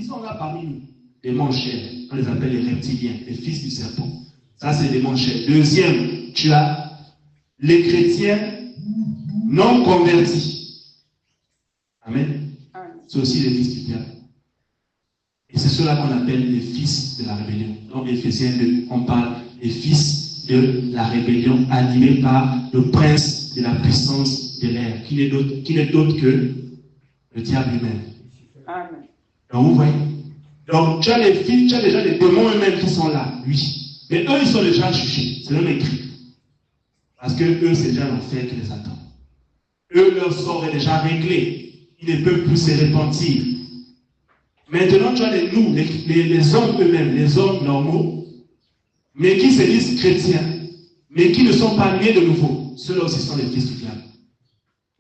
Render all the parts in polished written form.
sont là parmi nous. Les manchers, on les appelle les reptiliens, les fils du serpent. Ça, c'est les manchers. Deuxième, tu as les chrétiens non convertis. Amen. C'est aussi les fils du diable. Et c'est ceux-là qu'on appelle les fils de la rébellion. Dans Éphésiens 2, on parle des fils de la rébellion animés par le prince de la puissance de l'air, qui n'est d'autre que le diable lui-même. Amen. Donc vous voyez. Donc tu as les fils, tu as déjà les démons eux-mêmes qui sont là, oui. Mais eux, ils sont déjà jugés. C'est même écrit. Parce que eux, c'est déjà l'enfer qui les attend. Eux, leur sort est déjà réglé. Ils ne peuvent plus se repentir. Maintenant, tu as les hommes eux-mêmes, les hommes normaux, mais qui se disent chrétiens, mais qui ne sont pas nés de nouveau. Ceux-là aussi sont les fils du diable.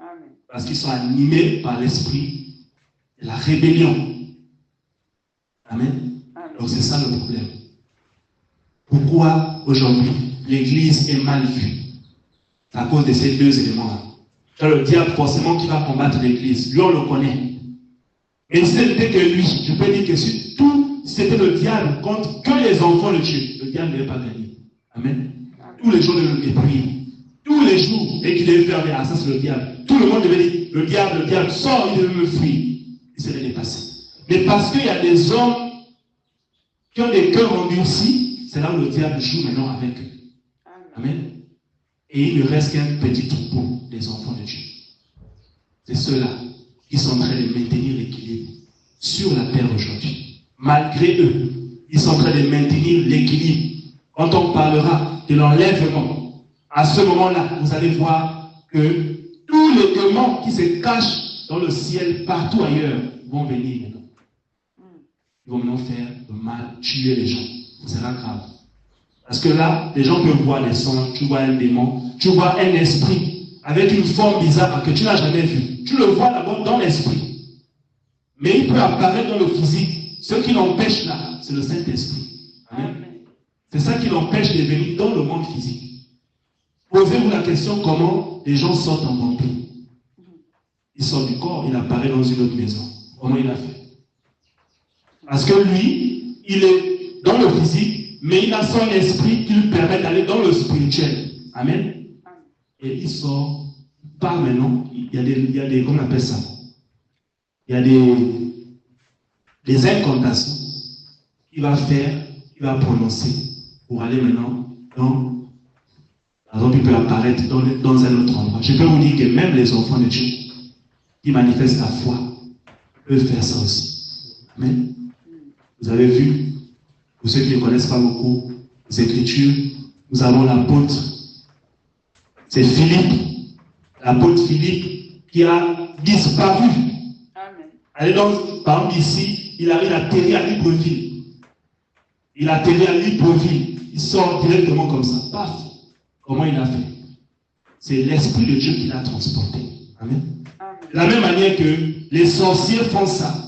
Amen. Parce qu'ils sont animés par l'esprit de la rébellion. Amen. Amen. Donc c'est ça le problème. Pourquoi aujourd'hui l'Église est mal vue? C'est à cause de ces deux éléments-là. Tu as le diable forcément qui va combattre l'Église. Lui, on le connaît. Et si c'était que lui, je peux dire que si c'était le diable contre que les enfants de Dieu, le diable n'avait pas gagné. Amen. Tous les jours de le prier. Tous les jours, et qu'il devait faire, ah ça c'est le diable. Tout le monde devait dire, le diable sort, il devait me fuir. Il serait dépassé. Mais parce qu'il y a des hommes qui ont des cœurs endurcis, c'est là où le diable joue maintenant avec eux. Amen. Et il ne reste qu'un petit troupeau des enfants de Dieu. C'est ceux-là qui sont en train de maintenir l'équilibre sur la terre aujourd'hui. Malgré eux, ils sont en train de maintenir l'équilibre. Quand on parlera de l'enlèvement, à ce moment-là, vous allez voir que tous les démons qui se cachent dans le ciel, partout ailleurs, vont venir maintenant. Ils vont maintenant faire le mal, tuer les gens. Ce sera grave. Parce que là, les gens peuvent voir les songes, tu vois un démon, tu vois un esprit avec une forme bizarre que tu n'as jamais vue. Tu le vois d'abord dans l'esprit. Mais il peut apparaître dans le physique. Ce qui l'empêche là, c'est le Saint-Esprit. Amen. C'est ça qui l'empêche de venir dans le monde physique. Posez-vous la question comment les gens sortent en vampire. Il sort du corps, il apparaît dans une autre maison. Comment il a fait? Parce que lui, il est dans le physique, mais il a son esprit qui lui permet d'aller dans le spirituel. Amen. Et il sort, il part maintenant. Il y a des, comment on appelle ça? Il y a des incantations qu'il va faire, qu'il va prononcer pour aller maintenant dans. Par exemple, il peut apparaître dans un autre endroit. Je peux vous dire que même les enfants de Dieu qui manifestent la foi peuvent faire ça aussi. Amen. Vous avez vu, pour ceux qui ne connaissent pas beaucoup les Écritures, nous avons l'apôtre. C'est Philippe, l'apôtre Philippe, qui a disparu. Amen. Allez donc, par exemple ici, il atterri à Libreville. Il atterri à Libreville. Il sort directement comme ça. Paf. Comment il a fait? C'est l'Esprit de Dieu qui l'a transporté. Amen. Amen. De la même manière que les sorciers font ça.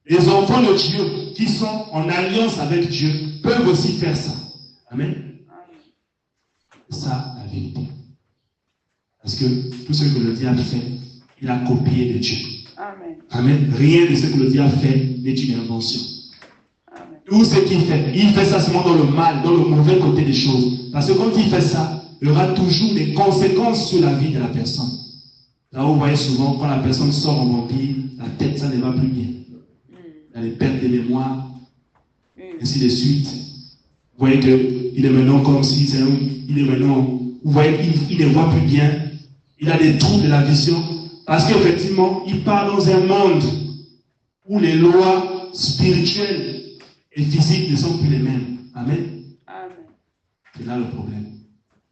Les enfants de Dieu qui sont en alliance avec Dieu peuvent aussi faire ça. Amen. C'est ça la vérité. Parce que tout ce que le diable fait, il a copié de Dieu. Amen. Amen. Rien de ce que le diable fait n'est une invention. Amen. Tout ce qu'il fait ça seulement dans le mal, dans le mauvais côté des choses. Parce que quand il fait ça, il y aura toujours des conséquences sur la vie de la personne. Là où vous voyez souvent, quand la personne sort en vampire, la tête, ça ne va plus bien. Il y a des pertes de mémoire, ainsi de suite. Vous voyez qu'il est maintenant comme si il est maintenant, vous voyez qu'il ne voit plus bien. Il a des troubles de la vision. Parce qu'effectivement, il part dans un monde où les lois spirituelles et physiques ne sont plus les mêmes. Amen. Amen. C'est là le problème.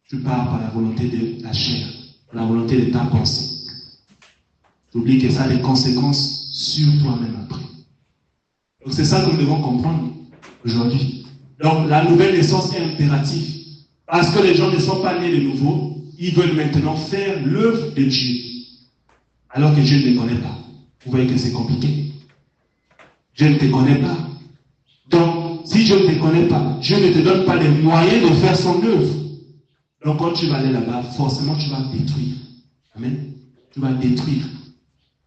Tu pars par la volonté de la chair, par la volonté de ta pensée. Tu oublies que ça a des conséquences sur toi-même après. Donc c'est ça que nous devons comprendre aujourd'hui. Donc la nouvelle naissance est impérative. Parce que les gens ne sont pas nés de nouveau, ils veulent maintenant faire l'œuvre de Dieu. Alors que Dieu ne les connaît pas. Vous voyez que c'est compliqué. Dieu ne te connaît pas. Donc, si Dieu ne te connaît pas, Dieu ne te donne pas les moyens de faire son œuvre. Donc quand tu vas aller là-bas, forcément tu vas détruire. Amen. Tu vas détruire.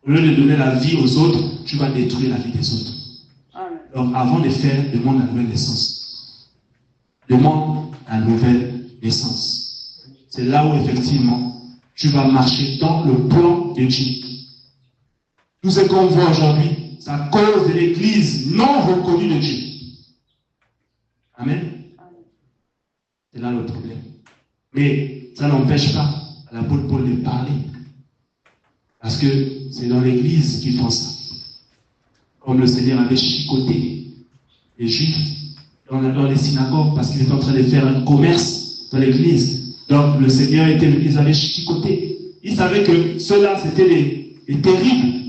Au lieu de donner la vie aux autres, tu vas détruire la vie des autres. Amen. Donc, avant de faire, demande la nouvelle naissance. Demande la nouvelle naissance. C'est là où, effectivement, tu vas marcher dans le plan de Dieu. Tout ce qu'on voit aujourd'hui, c'est à cause de l'Église non reconnue de Dieu. Amen. C'est là le problème. Mais ça n'empêche pas à l'apôtre Paul de parler. Parce que c'est dans l'Église qu'ils font ça. Comme le Seigneur avait chicoté les Juifs dans les synagogues parce qu'ils étaient en train de faire un commerce dans l'Église. Donc le Seigneur les avait chicotés. Il savait que ceux-là, c'était les terribles.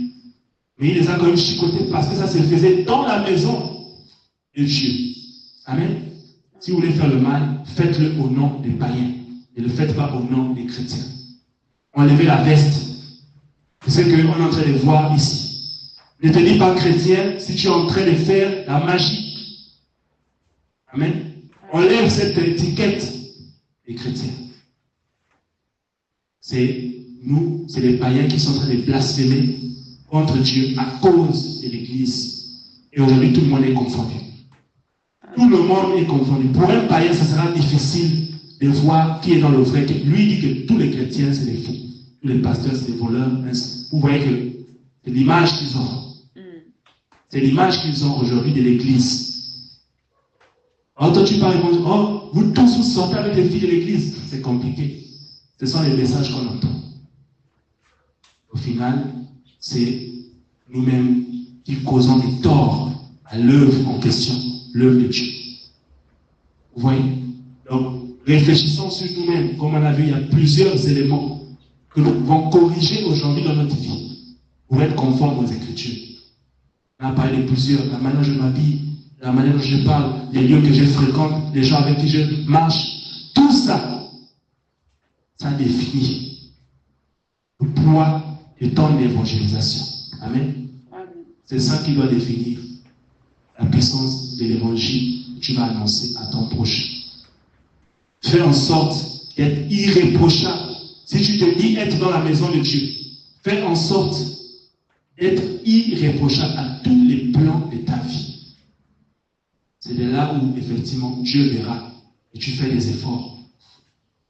Mais il les a quand même chicotés parce que ça se faisait dans la maison de Dieu. Amen. Si vous voulez faire le mal, faites-le au nom des païens. Ne le faites pas au nom des chrétiens. Enlevez la veste. C'est ce qu'on est en train de voir ici. Ne te dis pas chrétien si tu es en train de faire la magie. Amen. Enlève cette étiquette des chrétiens. C'est nous, c'est les païens qui sont en train de blasphémer contre Dieu à cause de l'Église. Et aujourd'hui, tout le monde est confondu. Tout le monde est confondu. Pour un païen, ça sera difficile de voir qui est dans le vrai. Lui dit que tous les chrétiens, c'est des fous. Tous les pasteurs, c'est des voleurs. Vous voyez que c'est l'image qu'ils ont. C'est l'image qu'ils ont aujourd'hui de l'Église. Alors toi, tu parles, oh, vous tous vous sortez avec les filles de l'Église. C'est compliqué. Ce sont les messages qu'on entend. Au final, c'est nous-mêmes qui causons des torts à l'œuvre en question, l'œuvre de Dieu. Vous voyez? Donc, réfléchissons sur nous-mêmes. Comme on a vu, il y a plusieurs éléments que nous pouvons corriger aujourd'hui dans notre vie pour être conformes aux Écritures. On a parlé de plusieurs. La manière dont je m'habille, la manière dont je parle, les lieux que je fréquente, les gens avec qui je marche. Tout ça, ça définit le poids du temps d'évangélisation. Amen. C'est ça qui doit définir la puissance de l'évangile que tu vas annoncer à ton prochain. Fais en sorte d'être irréprochable. Si tu te dis être dans la maison de Dieu, fais en sorte d'être irréprochable à tous les plans de ta vie. C'est de là où, effectivement, Dieu verra et tu fais des efforts.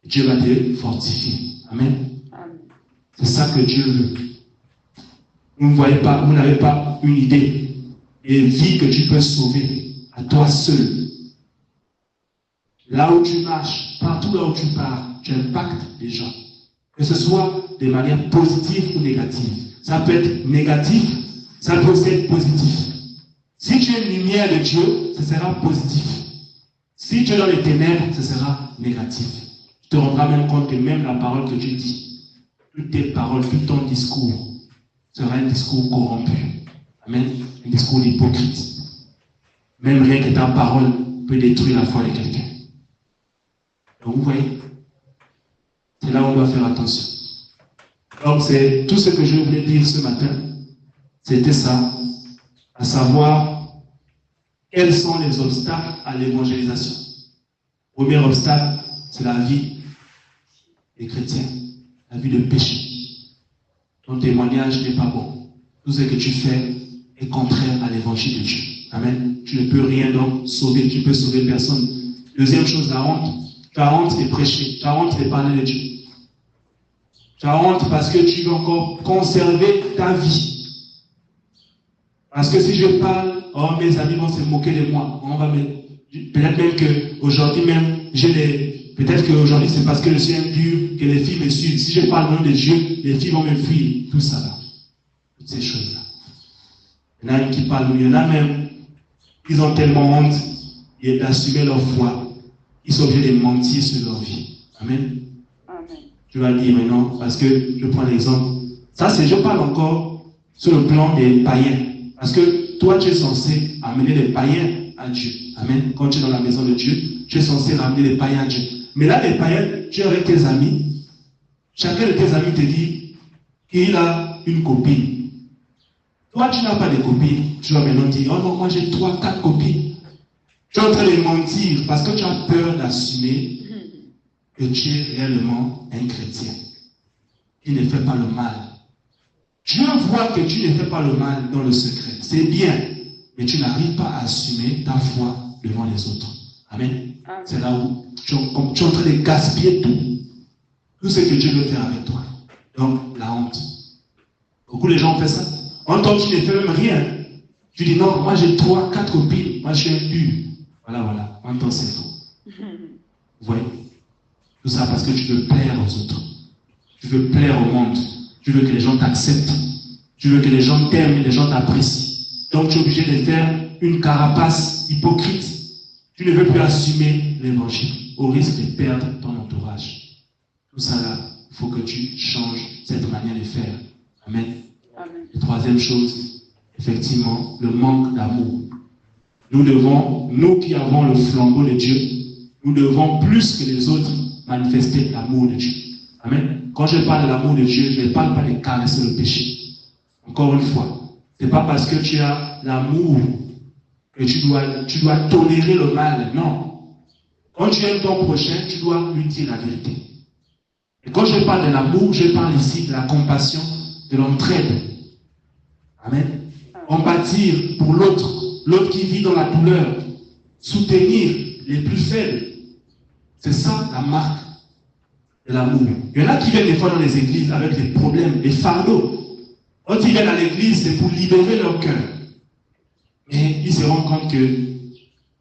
Et Dieu va te fortifier. Amen. C'est ça que Dieu veut. Vous ne voyez pas, vous n'avez pas une idée et une vie que tu peux sauver à toi seul. Là où tu marches, partout là où tu pars, tu impactes les gens. Que ce soit de manière positive ou négative. Ça peut être négatif, ça peut aussi être positif. Si tu es une lumière de Dieu, ce sera positif. Si tu es dans les ténèbres, ce sera négatif. Tu te rendras même compte que même la parole que tu dis, toutes tes paroles, tout ton discours, sera un discours corrompu. Amen. Un discours hypocrite. Même rien que ta parole peut détruire la foi de quelqu'un. Donc vous voyez, c'est là où on doit faire attention. Donc c'est tout ce que je voulais dire ce matin. C'était ça. À savoir, quels sont les obstacles à l'évangélisation. Premier obstacle, c'est la vie des chrétiens. La vie de péché. Ton témoignage n'est pas bon. Tout ce que tu fais est contraire à l'évangile de Dieu. Amen. Tu ne peux rien donc sauver. Tu peux sauver personne. Deuxième chose, la honte. Tu as honte de prêcher. Tu as honte de parler de Dieu. Tu as honte parce que tu veux encore conserver ta vie. Parce que si je parle, oh, mes amis vont se moquer de moi. On va peut-être même qu'aujourd'hui même, peut-être qu'aujourd'hui c'est parce que je suis impur que les filles me suivent. Si je parle au nom de Dieu, les filles vont me fuir. Tout ça là. Toutes ces choses-là. Il y en a qui parlent, il y en a même, ils ont tellement honte d'assumer leur foi. Ils sont obligés de mentir sur leur vie. Amen. Amen. Je vais dire maintenant, parce que je prends l'exemple. Ça, je parle encore sur le plan des païens. Parce que toi, tu es censé amener les païens à Dieu. Amen. Quand tu es dans la maison de Dieu, tu es censé ramener les païens à Dieu. Mais là, les païens, tu es avec tes amis. Chacun de tes amis te dit qu'il a une copine. Toi, tu n'as pas de copine. Tu vas maintenant dire, oh non, moi j'ai 3, 4 copines. Tu es en train de mentir parce que tu as peur d'assumer que tu es réellement un chrétien qui ne fait pas le mal. Dieu voit que tu ne fais pas le mal dans le secret. C'est bien. mais tu n'arrives pas à assumer ta foi devant les autres. Amen. Amen. C'est là où tu es en train de gaspiller tout ce que Dieu veut faire avec toi. Donc, la honte. Beaucoup de gens font ça. En tant que tu ne fais même rien, tu dis non, moi j'ai 3, 4 copines, moi je suis un pur. Voilà. En tant que c'est faux. Vous voyez? Tout ça parce que tu veux plaire aux autres. Tu veux plaire au monde. Tu veux que les gens t'acceptent. Tu veux que les gens t'aiment et les gens t'apprécient. Donc tu es obligé de faire une carapace hypocrite. Tu ne veux plus assumer l'évangile au risque de perdre ton entourage. Tout ça là, il faut que tu changes cette manière de faire. Amen. Amen. Et troisième chose, effectivement, le manque d'amour. Nous qui avons le flambeau de Dieu, nous devons plus que les autres manifester l'amour de Dieu. Amen. Quand je parle de l'amour de Dieu, je ne parle pas de caresser le péché. Encore une fois, ce n'est pas parce que tu as l'amour que tu dois tolérer le mal. Non. Quand tu aimes ton prochain, tu dois lui dire la vérité. Et quand je parle de l'amour, je parle ici de la compassion, de l'entraide. Amen. Compatir pour l'autre qui vit dans la douleur, soutenir les plus faibles. C'est ça la marque de l'amour. Il y en a qui viennent des fois dans les églises avec des problèmes, des fardeaux. Quand ils viennent à l'église, c'est pour libérer leur cœur. Mais ils se rendent compte que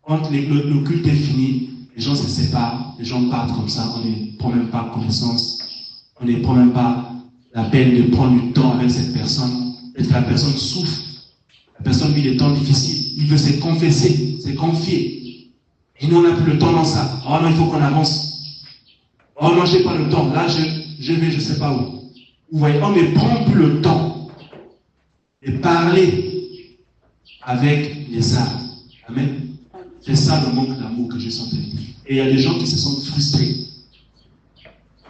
quand le culte est fini, les gens se séparent, les gens partent comme ça, on ne prend même pas connaissance, on ne prend même pas la peine de prendre du temps avec cette personne. Peut-être que la personne souffre, la personne vit des temps difficiles, il veut se confesser, se confier. Et nous, on n'a plus le temps dans ça. Oh non, il faut qu'on avance. Oh non, je n'ai pas le temps. Là, je vais, je ne sais pas où. Vous voyez, on ne prend plus le temps de parler avec les âmes. Amen. C'est ça le manque d'amour que je sens. Et il y a des gens qui se sentent frustrés.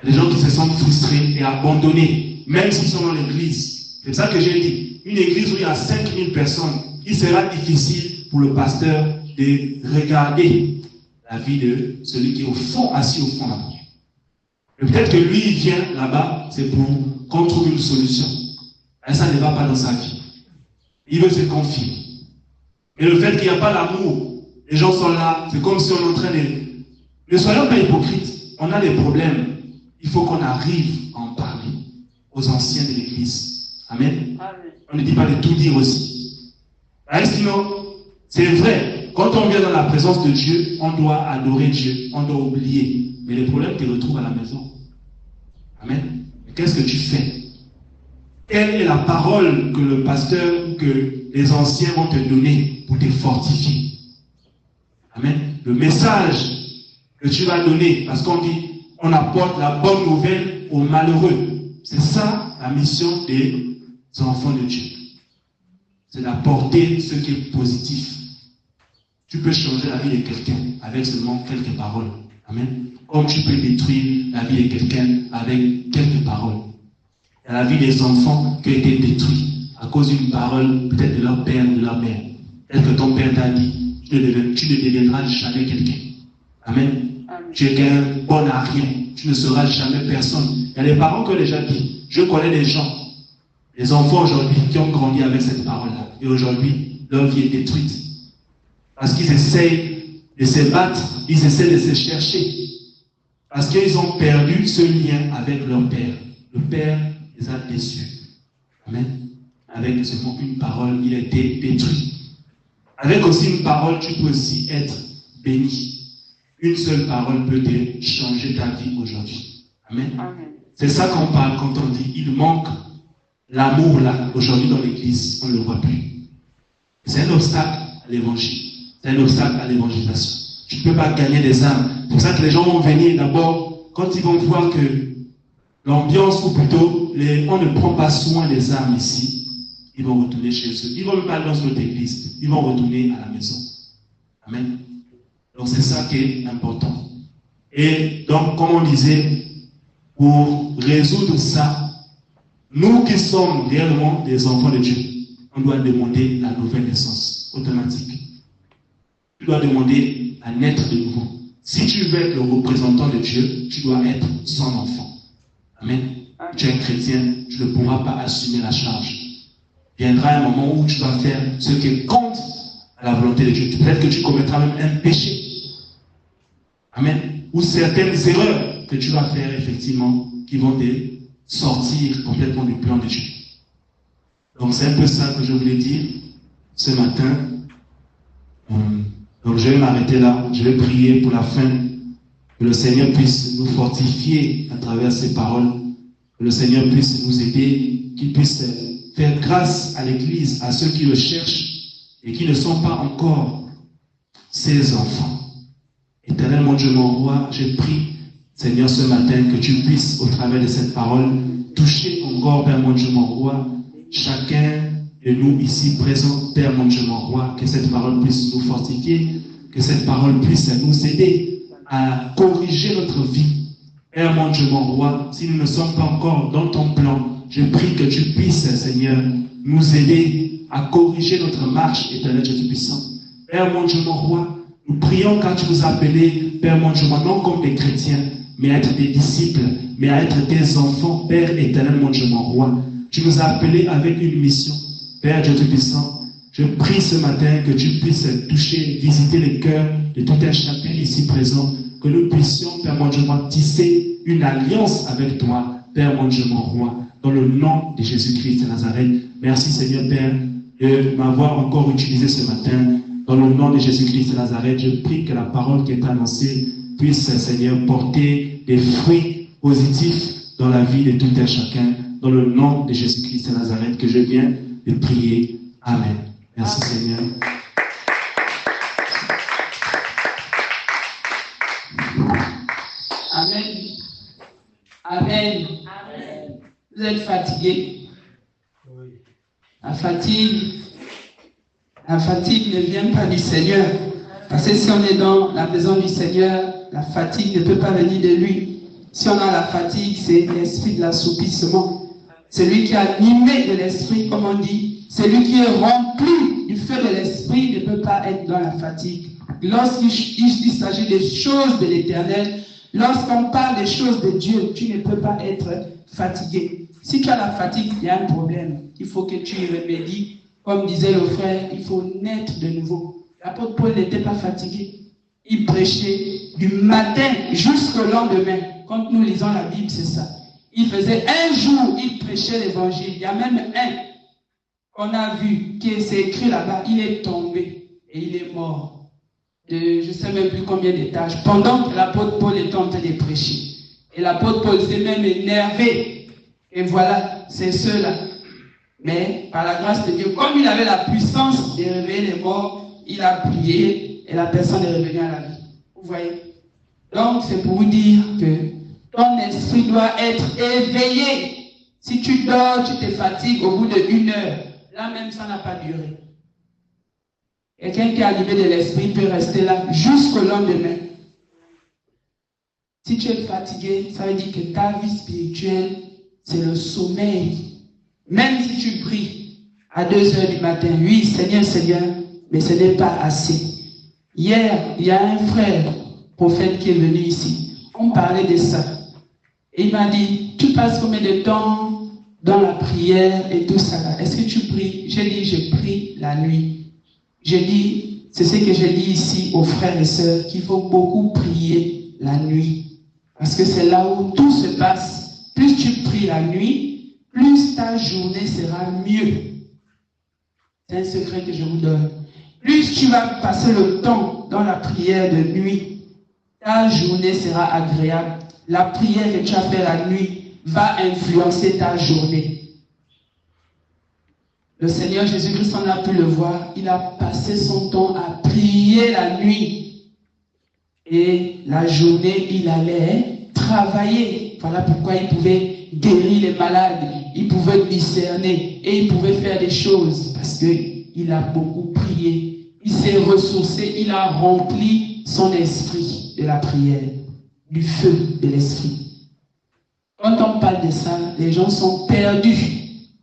Il y a des gens qui se sentent frustrés et abandonnés, même s'ils sont dans l'église. C'est ça que j'ai dit. Une église où il y a 5000 personnes, il sera difficile pour le pasteur de regarder la vie de celui qui est au fond, assis au fond là-bas. Et peut-être que lui, il vient là-bas, c'est pour qu'on trouve une solution. Et ça ne va pas dans sa vie. Il veut se confier. Et le fait qu'il n'y a pas l'amour, les gens sont là, c'est comme si on est en train de... Ne soyons pas hypocrites. On a des problèmes. Il faut qu'on arrive à en parler aux anciens de l'église. Amen. Amen. On ne dit pas de tout dire aussi. Sinon, c'est vrai, quand on vient dans la présence de Dieu, on doit adorer Dieu, on doit oublier. Mais les problèmes te retrouvent à la maison. Amen. Mais qu'est-ce que tu fais? Quelle est la parole que le pasteur ou que les anciens vont te donner pour te fortifier? Amen. Le message que tu vas donner, parce qu'on dit, on apporte la bonne nouvelle aux malheureux. C'est ça la mission des enfants de Dieu. C'est d'apporter ce qui est positif. Tu peux changer la vie de quelqu'un avec seulement quelques paroles. Amen. Comme tu peux détruire la vie de quelqu'un avec quelques paroles. Il y a la vie des enfants qui a été détruite à cause d'une parole, peut-être de leur père, de leur mère. Peut-être que ton père t'a dit, tu ne deviendras jamais quelqu'un. Amen. Amen. Tu es qu'un bon à rien. Tu ne seras jamais personne. Il y a des parents qui ont déjà dit. Je connais des gens, des enfants aujourd'hui qui ont grandi avec cette parole-là. Et aujourd'hui, leur vie est détruite. Parce qu'ils essayent de se battre, ils essaient de se chercher. Parce qu'ils ont perdu ce lien avec leur père. Le père les a déçus. Amen. Avec seulement une parole, il a été détruit. Avec aussi une parole, tu peux aussi être béni. Une seule parole peut te changer ta vie aujourd'hui. Amen. Amen. C'est ça qu'on parle quand on dit il manque l'amour là. Aujourd'hui dans l'église, on ne le voit plus. C'est un obstacle à l'évangile. C'est un obstacle à l'évangélisation. Tu ne peux pas gagner des âmes. C'est pour ça que les gens vont venir d'abord, quand ils vont voir que l'ambiance, ou plutôt, on ne prend pas soin des âmes ici, ils vont retourner chez eux. Ils vont même pas dans notre église. Ils vont retourner à la maison. Amen. Donc c'est ça qui est important. Et donc, comme on disait, pour résoudre ça, nous qui sommes réellement des enfants de Dieu, on doit demander la nouvelle naissance automatique. Tu dois demander à naître de nouveau. Si tu veux être le représentant de Dieu, tu dois être son enfant. Amen. Amen. Tu es un chrétien, tu ne pourras pas assumer la charge. Viendra un moment où tu dois faire ce qui compte à la volonté de Dieu. Peut-être que tu commettras même un péché. Amen. Ou certaines erreurs que tu vas faire effectivement qui vont te sortir complètement du plan de Dieu. Donc c'est un peu ça que je voulais dire ce matin. Donc je vais m'arrêter là. Je vais prier pour la fin. Que le Seigneur puisse nous fortifier à travers ces paroles. Que le Seigneur puisse nous aider. Qu'il puisse faire grâce à l'Église, à ceux qui le cherchent et qui ne sont pas encore ses enfants. Éternel mon Dieu, mon roi, je prie, Seigneur, ce matin, que tu puisses, au travers de cette parole, toucher encore, Père mon Dieu, mon roi, chacun de nous ici présents, Père mon Dieu, mon roi, que cette parole puisse nous fortifier, que cette parole puisse nous aider à corriger notre vie. Père mon Dieu, mon roi, si nous ne sommes pas encore dans ton plan, je prie que tu puisses, Seigneur, nous aider à corriger notre marche, Éternel Dieu Tout-Puissant. Père mon Dieu, mon roi, nous prions car tu nous as appelés, Père mon Dieu, non comme des chrétiens, mais à être des disciples, mais à être des enfants, Père éternel, mon Dieu, mon roi. Tu nous as appelés avec une mission, Père Dieu Tout-Puissant. Je prie ce matin que tu puisses toucher, visiter les cœurs de tout un chacun ici présent, que nous puissions, Père mon Dieu, tisser une alliance avec toi, Père mon Dieu, mon roi, dans le nom de Jésus-Christ de Nazareth. Merci Seigneur Père de m'avoir encore utilisé ce matin. Dans le nom de Jésus-Christ de Nazareth, je prie que la parole qui est annoncée puisse, Seigneur, porter des fruits positifs dans la vie de tout un chacun. Dans le nom de Jésus-Christ de Nazareth que je viens de prier. Amen. Merci Seigneur. Amen. Amen. Amen. Vous êtes fatigué? Oui. La fatigue ne vient pas du Seigneur. Parce que si on est dans la maison du Seigneur, la fatigue ne peut pas venir de lui. Si on a la fatigue, c'est l'esprit de l'assoupissement. Celui qui est animé de l'esprit, comme on dit, celui qui est rempli du feu de l'esprit ne peut pas être dans la fatigue. Lorsqu'il s'agit des choses de l'éternel, lorsqu'on parle des choses de Dieu, tu ne peux pas être fatigué. Si tu as la fatigue, il y a un problème. Il faut que tu y remédies. Comme disait le frère, il faut naître de nouveau. L'apôtre Paul n'était pas fatigué. Il prêchait du matin jusqu'au lendemain. Quand nous lisons la Bible, c'est ça. Il faisait un jour, il prêchait l'évangile. Il y a même un qu'on a vu, qui s'est écrit là-bas, il est tombé et il est mort. Je ne sais même plus combien d'étages. Pendant que l'apôtre Paul était en train de prêcher. Et l'apôtre Paul s'est même énervé. Et voilà, c'est ceux-là. Mais par la grâce de Dieu, comme il avait la puissance de réveiller les morts, il a prié et la personne est revenue à la vie. Vous voyez? Donc c'est pour vous dire que ton esprit doit être éveillé. Si tu dors, tu te fatigues au bout d'1 heure. Là même, ça n'a pas duré. Quelqu'un qui est animé de l'esprit peut rester là jusqu'au lendemain. Si tu es fatigué, ça veut dire que ta vie spirituelle, c'est le sommeil. Même si tu pries à 2 heures du matin, oui, Seigneur, Seigneur, mais ce n'est pas assez. Hier, il y a un frère, prophète, qui est venu ici. On parlait de ça. Et il m'a dit, tu passes combien de temps dans la prière et tout ça là? Est-ce que tu pries? J'ai dit, je prie la nuit. J'ai dit, c'est ce que j'ai dit ici aux frères et sœurs, qu'il faut beaucoup prier la nuit. Parce que c'est là où tout se passe. Plus tu pries la nuit, plus ta journée sera mieux. C'est un secret que je vous donne. Plus tu vas passer le temps dans la prière de nuit, ta journée sera agréable. La prière que tu as fait la nuit va influencer ta journée. Le Seigneur Jésus-Christ, on a pu le voir, il a passé son temps à prier la nuit. Et la journée, il allait travailler. Voilà pourquoi il pouvait guérir les malades, il pouvait discerner et il pouvait faire des choses parce qu'il a beaucoup prié. Il s'est ressourcé, il a rempli son esprit de la prière, du feu de l'esprit. Quand on parle de ça, les gens sont perdus.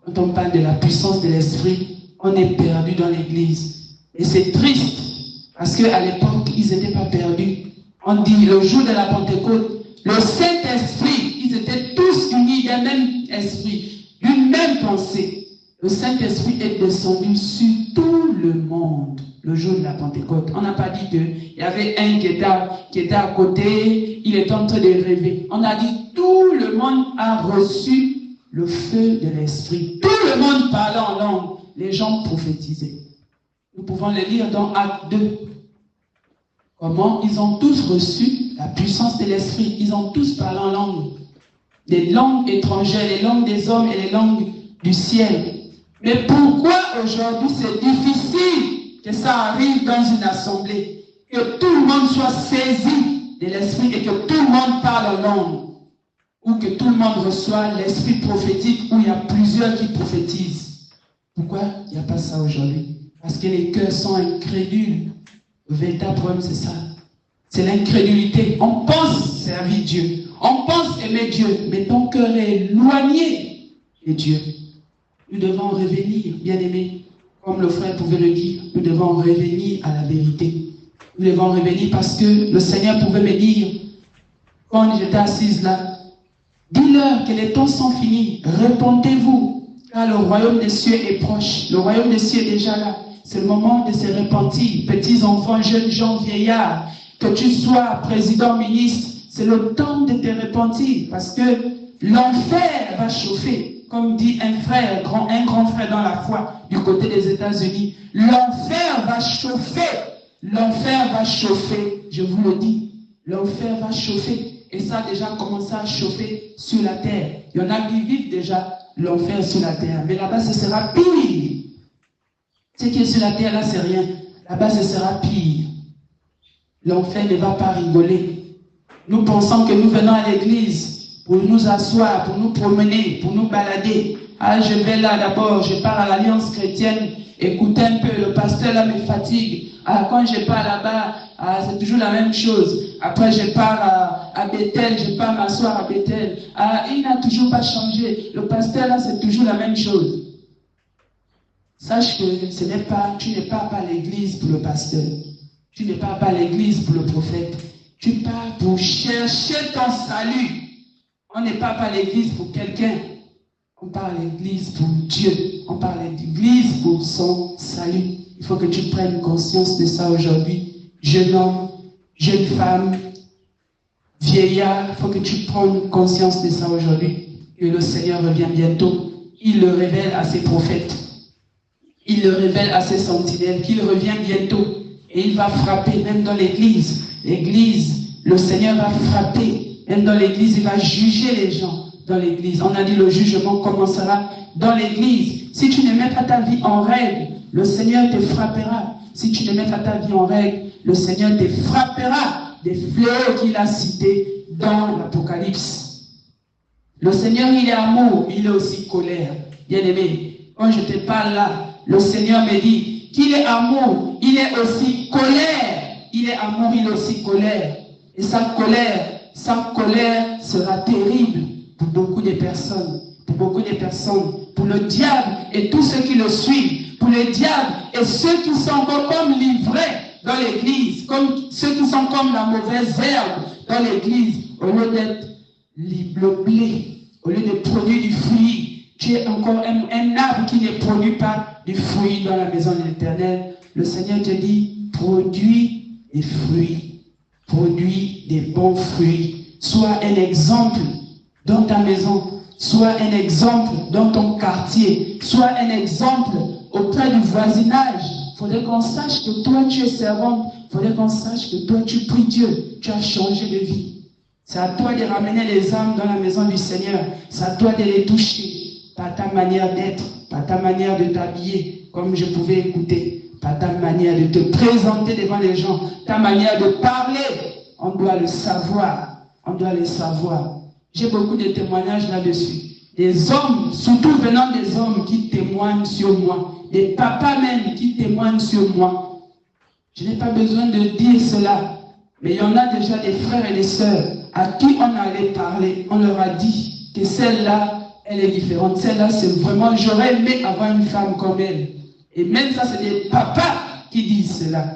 Quand on parle de la puissance de l'esprit, on est perdu dans l'église. Et c'est triste parce qu'à l'époque, ils n'étaient pas perdus. On dit le jour de la Pentecôte, le Saint-Esprit, ils étaient tous unis d'un même esprit, d'une même pensée. Le Saint-Esprit est descendu sur tout le monde. le jour de la Pentecôte. On n'a pas dit qu'il y avait un qui était à côté, il est en train de rêver. On a dit tout le monde a reçu le feu de l'Esprit. Tout le monde parlait en langue. Les gens prophétisaient. Nous pouvons le lire dans Acte 2. Comment ils ont tous reçu la puissance de l'Esprit. Ils ont tous parlé en langue. Les langues étrangères, les langues des hommes et les langues du ciel. Mais pourquoi aujourd'hui c'est difficile que ça arrive dans une assemblée, que tout le monde soit saisi de l'Esprit et que tout le monde parle en langue, ou que tout le monde reçoit l'Esprit prophétique, où il y a plusieurs qui prophétisent? Pourquoi il n'y a pas ça aujourd'hui? Parce que les cœurs sont incrédules. Le véritable problème, c'est ça. C'est l'incrédulité. On pense servir Dieu. On pense aimer Dieu. Mais ton cœur est éloigné de Dieu. Nous devons revenir, bien-aimés. Comme le frère pouvait le dire, nous devons revenir à la vérité. Nous devons revenir parce que le Seigneur pouvait me dire, quand j'étais assise là, dis-leur que les temps sont finis. Répondez-vous, car le royaume des cieux est proche. Le royaume des cieux est déjà là. C'est le moment de se repentir. Petits enfants, jeunes gens, vieillards, que tu sois président, ministre, c'est le temps de te repentir parce que l'enfer va chauffer. Comme dit un grand frère dans la foi du côté des États-Unis, l'enfer va chauffer. L'enfer va chauffer, je vous le dis. L'enfer va chauffer. Et ça a déjà commencé à chauffer sur la terre. Il y en a qui vivent déjà l'enfer sur la terre. Mais là-bas, ce sera pire. Ce qui est sur la terre, là, c'est rien. Là-bas, ce sera pire. L'enfer ne va pas rigoler. Nous pensons que nous venons à l'église pour nous asseoir, pour nous promener, pour nous balader. Ah, je vais là d'abord, je pars à l'Alliance chrétienne, écoutez un peu, le pasteur là me fatigue. Ah, quand je pars là-bas, ah, c'est toujours la même chose. Après, je pars à Bethel, je pars m'asseoir à Bethel. Ah, il n'a toujours pas changé. Le pasteur là, c'est toujours la même chose. Sache que tu n'es pas à l'église pour le pasteur. Tu n'es pas à l'église pour le prophète. Tu pars pour chercher ton salut. On n'est pas à l'église pour quelqu'un. On part à l'église pour Dieu. On part à l'église pour son salut. Il faut que tu prennes conscience de ça aujourd'hui. Jeune homme, jeune femme, vieillard, il faut que tu prennes conscience de ça aujourd'hui. Que le Seigneur revient bientôt. Il le révèle à ses prophètes. Il le révèle à ses sentinelles qu'il revient bientôt. Et il va frapper même dans l'église. L'église, le Seigneur va frapper. Même dans l'église, il va juger les gens dans l'église. On a dit le jugement commencera dans l'église. Si tu ne mets pas ta vie en règle, le Seigneur te frappera. Si tu ne mets pas ta vie en règle, le Seigneur te frappera des fléaux qu'il a cités dans l'Apocalypse. Le Seigneur, il est amour, il est aussi colère. Bien-aimé, quand je te parle là, le Seigneur me dit qu'il est amour, il est aussi colère. Il est amour, il est aussi colère. Et sa colère sera terrible pour beaucoup de personnes. Pour beaucoup de personnes. Pour le diable et tous ceux qui le suivent. Pour le diable et ceux qui sont comme livrés dans l'église. Comme ceux qui sont comme la mauvaise herbe dans l'église. Au lieu d'être le blé, au lieu de produire du fruit, tu es encore un arbre qui ne produit pas du fruit dans la maison de l'Éternel. Le Seigneur te dit, produis des fruits. Produis des bons fruits. Sois un exemple dans ta maison. Sois un exemple dans ton quartier. Sois un exemple auprès du voisinage. Il faudrait qu'on sache que toi, tu es servante. Il faudrait qu'on sache que toi, tu pries Dieu. Tu as changé de vie. C'est à toi de ramener les âmes dans la maison du Seigneur. C'est à toi de les toucher. Pas ta manière d'être, pas ta manière de t'habiller, comme je pouvais écouter. Pas ta manière de te présenter devant les gens. Ta manière de parler. On doit le savoir. On doit le savoir. J'ai beaucoup de témoignages là-dessus. Des hommes, surtout venant des hommes qui témoignent sur moi. Des papas même qui témoignent sur moi. Je n'ai pas besoin de dire cela. Mais il y en a déjà des frères et des sœurs à qui on allait parler. On leur a dit que celle-là, elle est différente. Celle-là, c'est vraiment, j'aurais aimé avoir une femme comme elle. Et même ça, c'est des papas qui disent cela.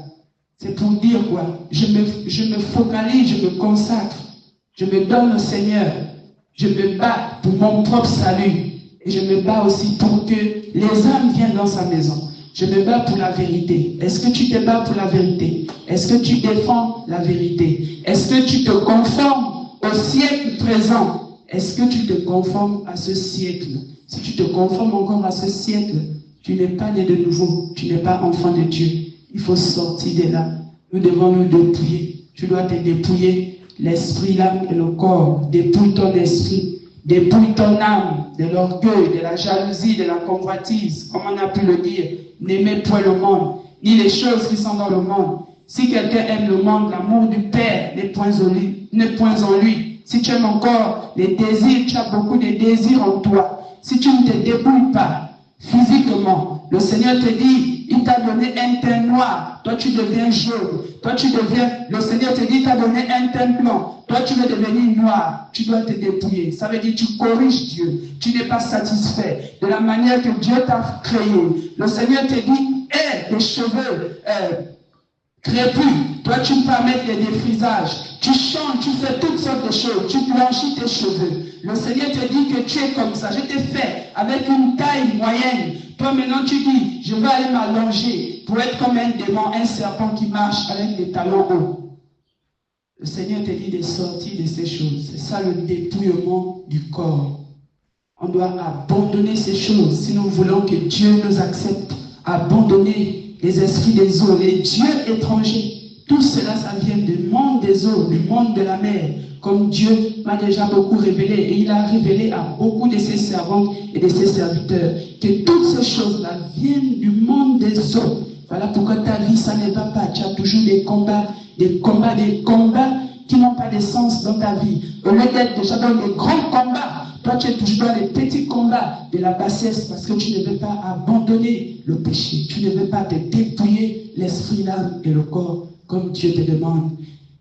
C'est pour dire quoi? Je me focalise, je me consacre. Je me donne au Seigneur. Je me bats pour mon propre salut. Et je me bats aussi pour que les âmes viennent dans sa maison. Je me bats pour la vérité. Est-ce que tu te bats pour la vérité? Est-ce que tu défends la vérité? Est-ce que tu te conformes au siècle présent? Est-ce que tu te conformes à ce siècle? Si tu te conformes encore à ce siècle, tu n'es pas né de nouveau. Tu n'es pas enfant de Dieu. Il faut sortir de là. Nous devons nous dépouiller. Tu dois te dépouiller l'esprit, l'âme et le corps. Dépouille ton esprit. Dépouille ton âme de l'orgueil, de la jalousie, de la convoitise. Comme on a pu le dire, n'aimez point le monde, ni les choses qui sont dans le monde. Si quelqu'un aime le monde, l'amour du Père n'est point en lui. Si tu aimes encore les désirs, tu as beaucoup de désirs en toi. Si tu ne te débrouilles pas physiquement, le Seigneur te dit, il t'a donné un teint noir, toi tu deviens jaune, le Seigneur te dit, il t'a donné un teint blanc, toi tu veux devenir noir, tu dois te dépouiller. Ça veut dire tu corriges Dieu, tu n'es pas satisfait de la manière que Dieu t'a créé. Le Seigneur te dit, tes cheveux crépus, toi tu ne peux pas mettre les défrisages, tu chantes, tu fais toutes sortes de choses, tu blanchis tes cheveux. Le Seigneur te dit que tu es comme ça, je t'ai fait avec une taille moyenne. Toi maintenant tu dis, je vais aller m'allonger pour être comme un démon, un serpent qui marche avec des talons hauts. Le Seigneur te dit de sortir de ces choses. C'est ça le dépouillement du corps. On doit abandonner ces choses si nous voulons que Dieu nous accepte. Abandonner les esprits des eaux, les dieux étrangers. Tout cela, ça vient du monde des eaux, du monde de la mer. Comme Dieu m'a déjà beaucoup révélé, et il a révélé à beaucoup de ses servantes et de ses serviteurs que toutes ces choses-là viennent du monde des eaux. Voilà pourquoi ta vie, ça ne va pas. Tu as toujours des combats qui n'ont pas de sens dans ta vie. Au lieu d'être déjà dans des grands combats, toi tu es toujours dans les petits combats de la bassesse parce que tu ne veux pas abandonner le péché. Tu ne veux pas te dépouiller l'esprit, l'âme et le corps comme Dieu te demande.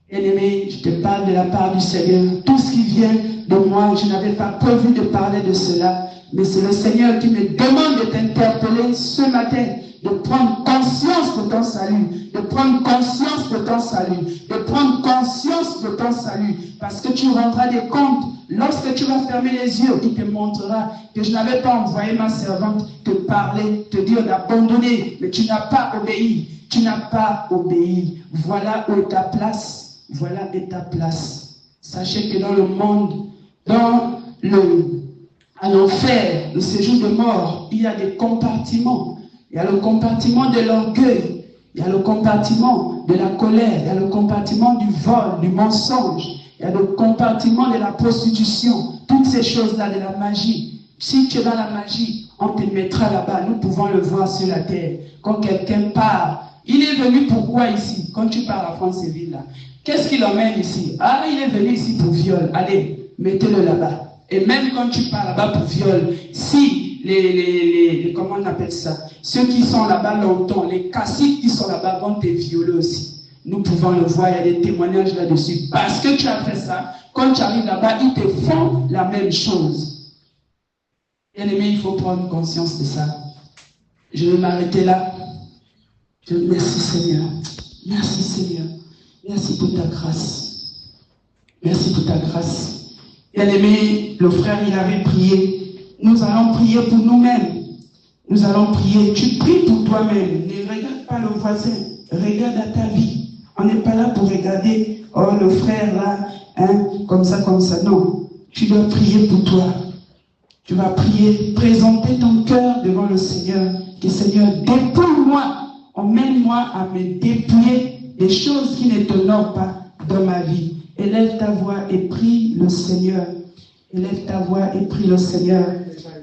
Bien-aimé, je te parle de la part du Seigneur. Tout ce qui vient de moi, je n'avais pas prévu de parler de cela, mais c'est le Seigneur qui me demande de t'interpeller ce matin, de prendre conscience de ton salut, de prendre conscience de ton salut, de prendre conscience de ton salut, parce que tu rendras des comptes. Lorsque tu vas fermer les yeux, il te montrera que je n'avais pas envoyé ma servante te parler, te dire d'abandonner, mais tu n'as pas obéi. Tu n'as pas obéi. Voilà où est ta place. Voilà est ta place. Sachez que dans le monde, à l'enfer, le séjour de mort, il y a des compartiments. Il y a le compartiment de l'orgueil, il y a le compartiment de la colère, il y a le compartiment du vol, du mensonge, il y a le compartiment de la prostitution, toutes ces choses-là, de la magie. Si tu es dans la magie, on te mettra là-bas. Nous pouvons le voir sur la terre. Quand quelqu'un part, il est venu pourquoi ici? Quand tu pars à Franceville, là, qu'est-ce qu'il emmène ici? Ah, il est venu ici pour viol. Allez, mettez-le là-bas. Et même quand tu pars là-bas pour viol, si comment on appelle ça? Ceux qui sont là-bas longtemps, les caciques qui sont là-bas vont te violer aussi. Nous pouvons le voir, il y a des témoignages là-dessus. Parce que tu as fait ça, quand tu arrives là-bas, ils te font la même chose. Bien aimé, il faut prendre conscience de ça. Je vais m'arrêter là. Merci Seigneur. Merci Seigneur. Merci pour ta grâce. Merci pour ta grâce. Bien aimé, le frère, il avait prié. Nous allons prier pour nous-mêmes. Nous allons prier. Tu pries pour toi-même. Ne regarde pas le voisin. Regarde à ta vie. On n'est pas là pour regarder, oh, le frère là, hein, comme ça. Non. Tu dois prier pour toi. Tu vas prier, présenter ton cœur devant le Seigneur. Que Seigneur, dépouille-moi. Emmène-moi à me dépouiller des choses qui ne t'honorent pas dans ma vie. Élève ta voix et prie le Seigneur. Élève ta voix et prie le Seigneur.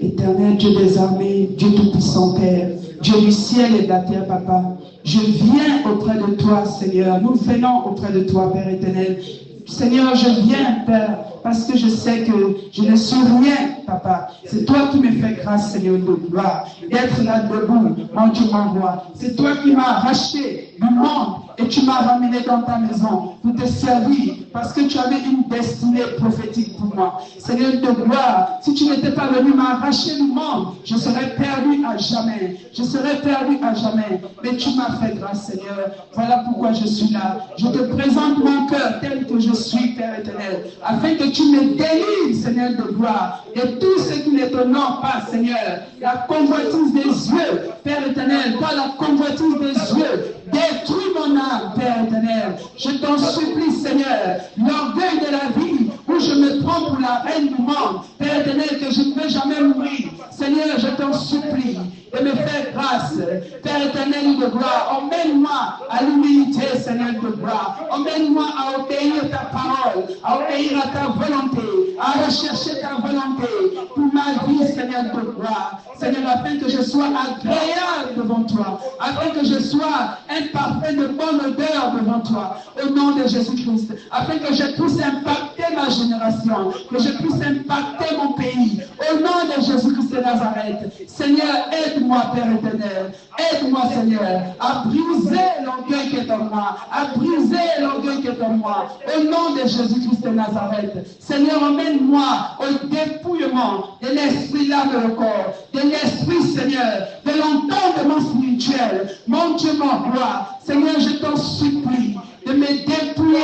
Éternel Dieu des armées, Dieu tout-puissant Père, Dieu du ciel et de la terre, Papa. Je viens auprès de toi, Seigneur. Nous venons auprès de toi, Père éternel. Seigneur, je viens, Père, parce que je sais que je ne suis rien, Papa. C'est toi qui me fais grâce, Seigneur, de gloire, d'être là debout, mon Dieu, mon roi. C'est toi qui m'as racheté du monde et et tu m'as ramené dans ta maison pour te servir parce que tu avais une destinée prophétique pour moi. Seigneur de gloire, si tu n'étais pas venu m'arracher du monde, je serais perdu à jamais. Je serais perdu à jamais. Mais tu m'as fait grâce, Seigneur. Voilà pourquoi je suis là. Je te présente mon cœur tel que je suis, Père éternel, afin que tu me délivres, Seigneur de gloire, de tout ce qui ne t'honore pas, Seigneur. La convoitise des yeux, Père éternel, pas la convoitise des yeux. Détruis mon âme, Père éternel. Je t'en supplie, Seigneur, l'orgueil de la vie où je me prends pour la reine du monde, Père éternel, que je ne vais jamais mourir. Seigneur, je t'en supplie de me faire grâce, Père éternel de gloire. Emmène-moi à l'humilité, Seigneur de gloire. Emmène-moi à obéir ta parole, à obéir à ta volonté, à rechercher ta volonté pour ma vie, Seigneur de gloire. Seigneur, afin que je sois agréable devant toi, afin que je sois un parfait de bonne odeur devant toi, au nom de Jésus-Christ, afin que je puisse impacter ma génération, que je puisse impacter mon pays, au nom de Jésus-Christ de Nazareth. Seigneur, aide-moi, Père éternel, aide-moi, Seigneur, à briser l'orgueil qui est en moi, à briser l'orgueil qui est en moi, au nom de Jésus-Christ de Nazareth. Seigneur, emmène-moi au dépouillement de l'esprit, l'âme et le corps, de l'esprit, Seigneur, de l'entendement spirituel. Mon Dieu, mon roi, Seigneur, je t'en supplie de me dépouiller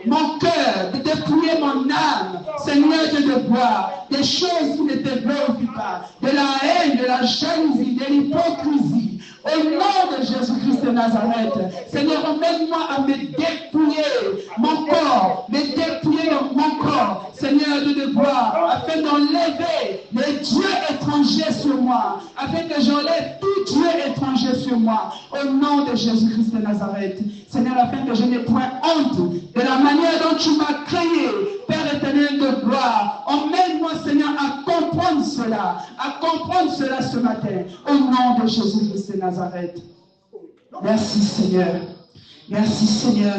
mon cœur, de dépouiller mon âme, Seigneur, de gloire, des choses qui ne te glorifient pas, de la haine, de la jalousie, de l'hypocrisie. Au nom de Jésus-Christ de Nazareth, Seigneur, emmène-moi à me dépouiller mon corps, me dépouiller mon corps, Seigneur, de gloire, afin d'enlever les dieux étrangers sur moi, afin que j'enlève tout Dieu étranger sur moi, au nom de Jésus-Christ de Nazareth. Seigneur, afin que je n'ai point honte de la manière dont tu m'as créé, Père éternel de gloire. Emmène-moi, Seigneur, à comprendre cela ce matin, au nom de Jésus-Christ de Nazareth. Merci, Seigneur. Merci, Seigneur.